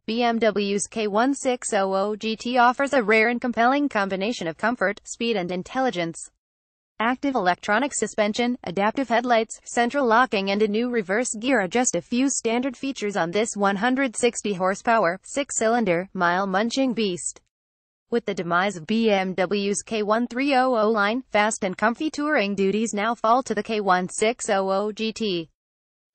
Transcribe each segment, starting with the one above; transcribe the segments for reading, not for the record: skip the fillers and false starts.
BMWs K1600GT offers a rare and compelling combination of comfort, speed and intelligence. Active electronic suspension, adaptive headlights, central locking and a new reverse gear are just a few standard features on this 160 horsepower, 6-cylinder, mile-munching beast. With the demise of BMW's K1300 line, fast and comfy touring duties now fall to the K1600GT.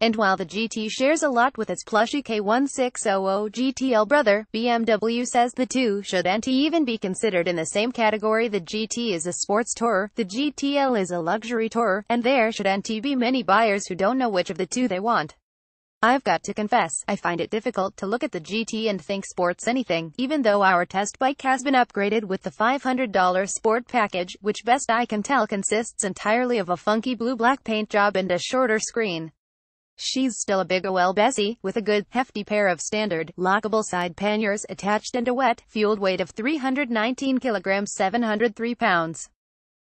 And while the GT shares a lot with its plushy K1600GTL brother, BMW says the two shouldn't even be considered in the same category. The GT is a sports tourer, the GTL is a luxury tourer, and there shouldn't be many buyers who don't know which of the two they want. I've got to confess, I find it difficult to look at the GT and think sports anything, even though our test bike has been upgraded with the $500 sport package, which best I can tell consists entirely of a funky blue-black paint job and a shorter screen. She's still a big ol' Bessie, with a good, hefty pair of standard, lockable side panniers attached and a wet-fueled weight of 319 kilograms 703 pounds.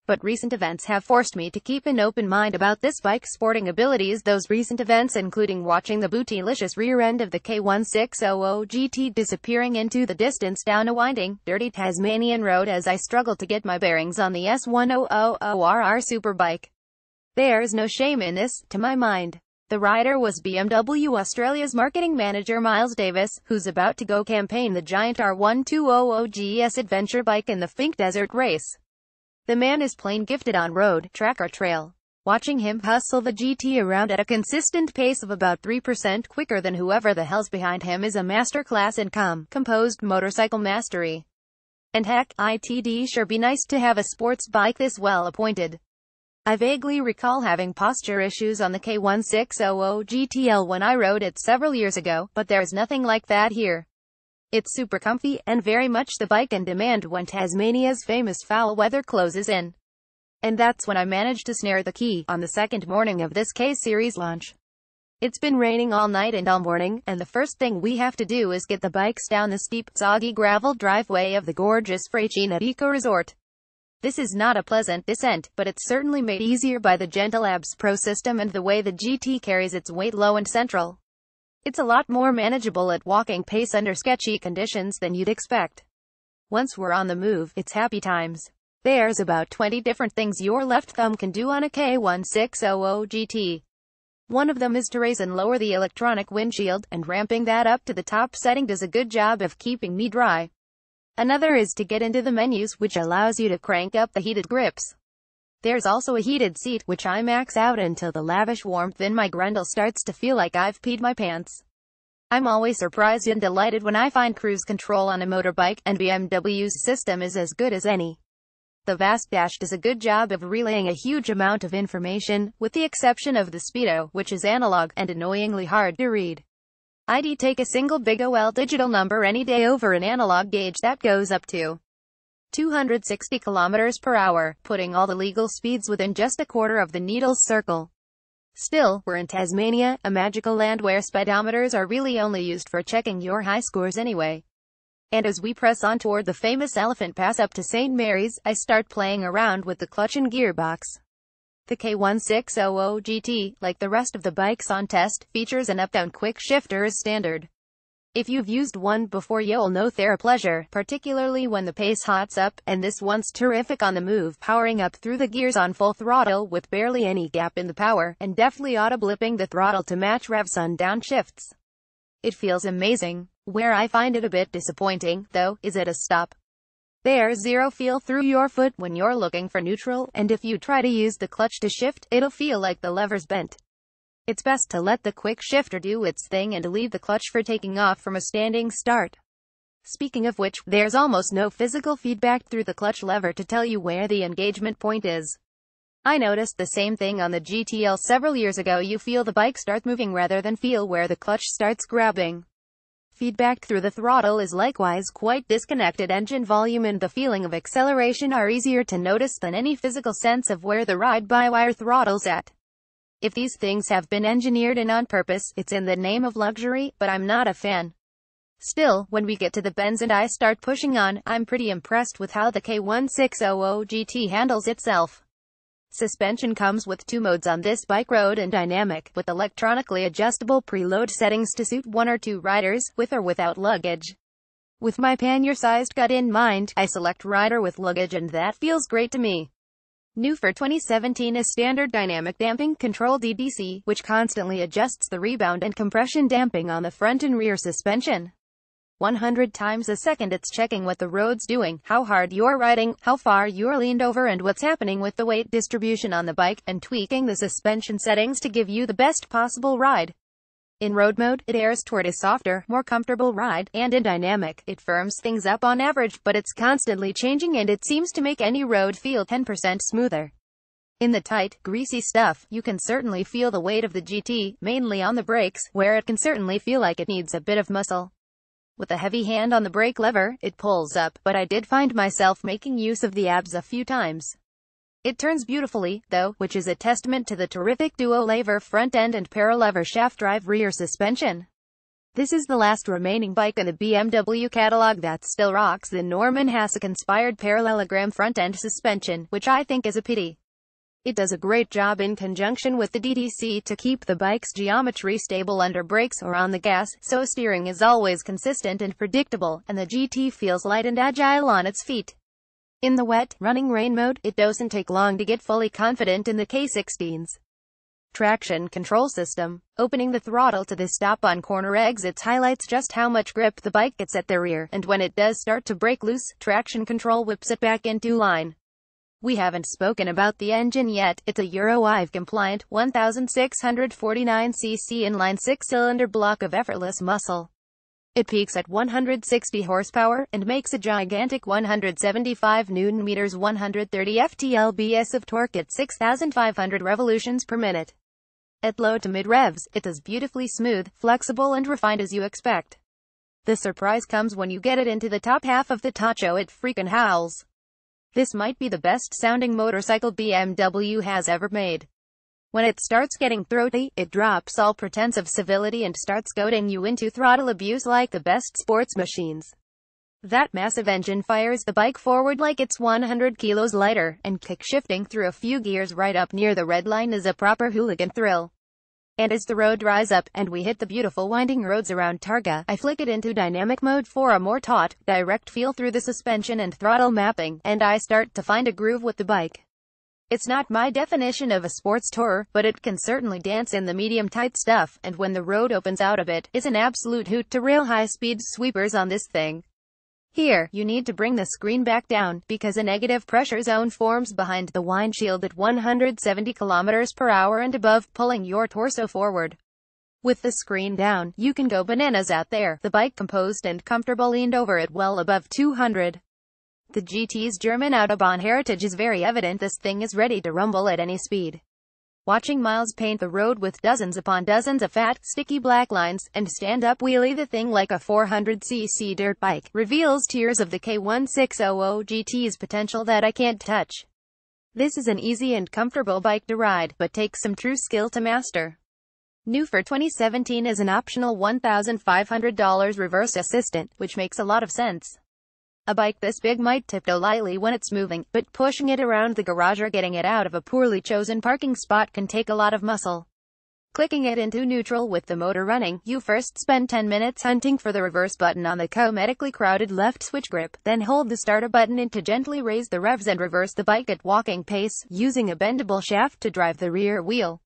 But recent events have forced me to keep an open mind about this bike's sporting abilities. Those recent events including watching the bootylicious rear end of the K1600GT disappearing into the distance down a winding, dirty Tasmanian road as I struggled to get my bearings on the S1000RR superbike. There's no shame in this, to my mind. The rider was BMW Australia's marketing manager Miles Davis, who's about to go campaign the giant R1200GS adventure bike in the Fink Desert race. The man is plain gifted on road, track or trail. Watching him hustle the GT around at a consistent pace of about 3% quicker than whoever the hell's behind him is a masterclass in composed motorcycle mastery. And heck, it'd sure be nice to have a sports bike this well appointed. I vaguely recall having posture issues on the K1600GTL when I rode it several years ago, but there's nothing like that here. It's super comfy, and very much the bike in demand when Tasmania's famous foul weather closes in. And that's when I managed to snare the key, on the second morning of this K-Series launch. It's been raining all night and all morning, and the first thing we have to do is get the bikes down the steep, soggy gravel driveway of the gorgeous Freixenet Eco Resort. This is not a pleasant descent, but it's certainly made easier by the gentle ABS Pro system and the way the GT carries its weight low and central. It's a lot more manageable at walking pace under sketchy conditions than you'd expect. Once we're on the move, it's happy times. There's about 20 different things your left thumb can do on a K1600GT. One of them is to raise and lower the electronic windshield, and ramping that up to the top setting does a good job of keeping me dry. Another is to get into the menus, which allows you to crank up the heated grips. There's also a heated seat, which I max out until the lavish warmth in my grundle starts to feel like I've peed my pants. I'm always surprised and delighted when I find cruise control on a motorbike, and BMW's system is as good as any. The Vast Dash does a good job of relaying a huge amount of information, with the exception of the speedo, which is analog, and annoyingly hard to read. I'd take a single big OL digital number any day over an analog gauge that goes up to 260 kilometers per hour, putting all the legal speeds within just a quarter of the needle's circle. Still, we're in Tasmania, a magical land where speedometers are really only used for checking your high scores anyway. And as we press on toward the famous Elephant Pass up to St. Mary's, I start playing around with the clutch and gearbox. The K1600GT, like the rest of the bikes on test, features an up-down quick shifter as standard. If you've used one before, you'll know they're a pleasure, particularly when the pace hots up, and this one's terrific on the move, powering up through the gears on full throttle with barely any gap in the power, and deftly auto-blipping the throttle to match revs on downshifts. It feels amazing. Where I find it a bit disappointing, though, is at a stop. There's zero feel through your foot when you're looking for neutral, and if you try to use the clutch to shift, it'll feel like the lever's bent. It's best to let the quick shifter do its thing and leave the clutch for taking off from a standing start. Speaking of which, there's almost no physical feedback through the clutch lever to tell you where the engagement point is. I noticed the same thing on the GTL several years ago. You feel the bike start moving rather than feel where the clutch starts grabbing. Feedback through the throttle is likewise quite disconnected. Engine volume and the feeling of acceleration are easier to notice than any physical sense of where the ride-by-wire throttle's at. If these things have been engineered in on purpose, it's in the name of luxury, but I'm not a fan. Still, when we get to the bends and I start pushing on, I'm pretty impressed with how the K1600GT handles itself. Suspension comes with 2 modes on this bike: road and dynamic, with electronically adjustable preload settings to suit 1 or 2 riders, with or without luggage. With my pannier-sized gut in mind, I select rider with luggage, and that feels great to me. New for 2017 is standard dynamic damping control DDC, which constantly adjusts the rebound and compression damping on the front and rear suspension. 100 times a second it's checking what the road's doing, how hard you're riding, how far you're leaned over, and what's happening with the weight distribution on the bike, and tweaking the suspension settings to give you the best possible ride. In road mode, it airs toward a softer, more comfortable ride, and in dynamic, it firms things up on average, but it's constantly changing and it seems to make any road feel 10% smoother. In the tight, greasy stuff, you can certainly feel the weight of the GT, mainly on the brakes, where it can certainly feel like it needs a bit of muscle. With a heavy hand on the brake lever, it pulls up, but I did find myself making use of the abs a few times. It turns beautifully, though, which is a testament to the terrific dual-lever front end and paralever shaft drive rear suspension. This is the last remaining bike in the BMW catalog that still rocks the Norman Hasek-inspired parallelogram front-end suspension, which I think is a pity. It does a great job in conjunction with the DDC to keep the bike's geometry stable under brakes or on the gas, so steering is always consistent and predictable, and the GT feels light and agile on its feet. In the wet, running rain mode, it doesn't take long to get fully confident in the K16's traction control system. Opening the throttle to the stop on corner exits highlights just how much grip the bike gets at the rear, and when it does start to break loose, traction control whips it back into line. We haven't spoken about the engine yet. It's a Euro 5 compliant, 1649cc inline 6-cylinder block of effortless muscle. It peaks at 160 horsepower, and makes a gigantic 175 Nm 130 ft-lbs of torque at 6,500 revolutions per minute. At low to mid revs, it's as beautifully smooth, flexible and refined as you expect. The surprise comes when you get it into the top half of the tacho. It freaking howls. This might be the best sounding motorcycle BMW has ever made. When it starts getting throaty, it drops all pretense of civility and starts goading you into throttle abuse like the best sports machines. That massive engine fires the bike forward like it's 100 kilos lighter, and kick-shifting through a few gears right up near the red line is a proper hooligan thrill. And as the road dries up, and we hit the beautiful winding roads around Targa, I flick it into dynamic mode for a more taut, direct feel through the suspension and throttle mapping, and I start to find a groove with the bike. It's not my definition of a sports tourer, but it can certainly dance in the medium-tight stuff, and when the road opens out a bit, it's an absolute hoot to rail high-speed sweepers on this thing. Here, you need to bring the screen back down, because a negative pressure zone forms behind the windshield at 170 km/h and above, pulling your torso forward. With the screen down, you can go bananas out there. The bike composed and comfortable, leaned over at well above 200. The GT's German Autobahn heritage is very evident. This thing is ready to rumble at any speed. Watching Miles paint the road with dozens upon dozens of fat, sticky black lines, and stand-up wheelie the thing like a 400cc dirt bike, reveals tears of the K1600GT's potential that I can't touch. This is an easy and comfortable bike to ride, but takes some true skill to master. New for 2017 is an optional $1,500 reverse assistant, which makes a lot of sense. A bike this big might tiptoe lightly when it's moving, but pushing it around the garage or getting it out of a poorly chosen parking spot can take a lot of muscle. Clicking it into neutral with the motor running, you first spend 10 minutes hunting for the reverse button on the medically crowded left switch grip, then hold the starter button in to gently raise the revs and reverse the bike at walking pace, using a bendable shaft to drive the rear wheel.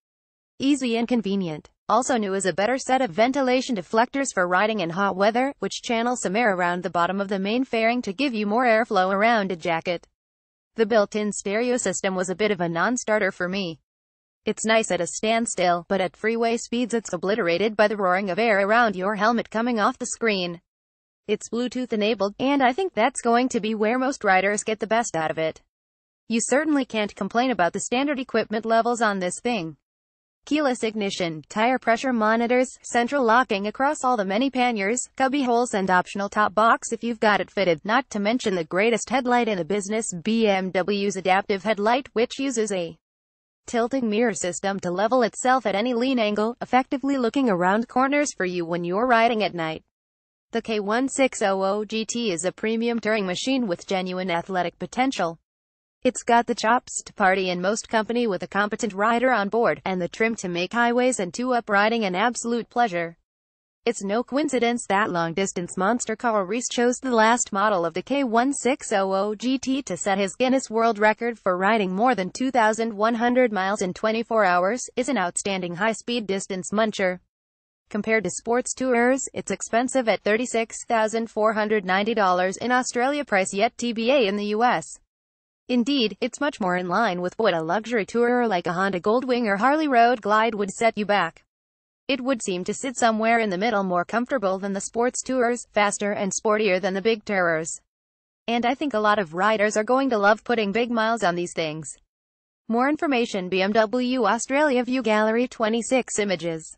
Easy and convenient. Also new is a better set of ventilation deflectors for riding in hot weather, which channel some air around the bottom of the main fairing to give you more airflow around a jacket. The built-in stereo system was a bit of a non-starter for me. It's nice at a standstill, but at freeway speeds it's obliterated by the roaring of air around your helmet coming off the screen. It's Bluetooth enabled, and I think that's going to be where most riders get the best out of it. You certainly can't complain about the standard equipment levels on this thing. Keyless ignition, tire pressure monitors, central locking across all the many panniers, cubby holes and optional top box if you've got it fitted, not to mention the greatest headlight in the business, BMW's adaptive headlight, which uses a tilting mirror system to level itself at any lean angle, effectively looking around corners for you when you're riding at night. The K1600GT is a premium touring machine with genuine athletic potential. It's got the chops to party in most company with a competent rider on board, and the trim to make highways and two-up riding an absolute pleasure. It's no coincidence that long-distance monster car race chose the last model of the K1600GT to set his Guinness World Record for riding more than 2,100 miles in 24 hours, is an outstanding high-speed distance muncher. Compared to sports tours, it's expensive at $36,490 in Australia price, yet TBA in the US. Indeed, it's much more in line with what a luxury tourer like a Honda Goldwing or Harley Road Glide would set you back. It would seem to sit somewhere in the middle, more comfortable than the sports tours, faster and sportier than the big tourers. And I think a lot of riders are going to love putting big miles on these things. More information: BMW Australia View Gallery 26 images.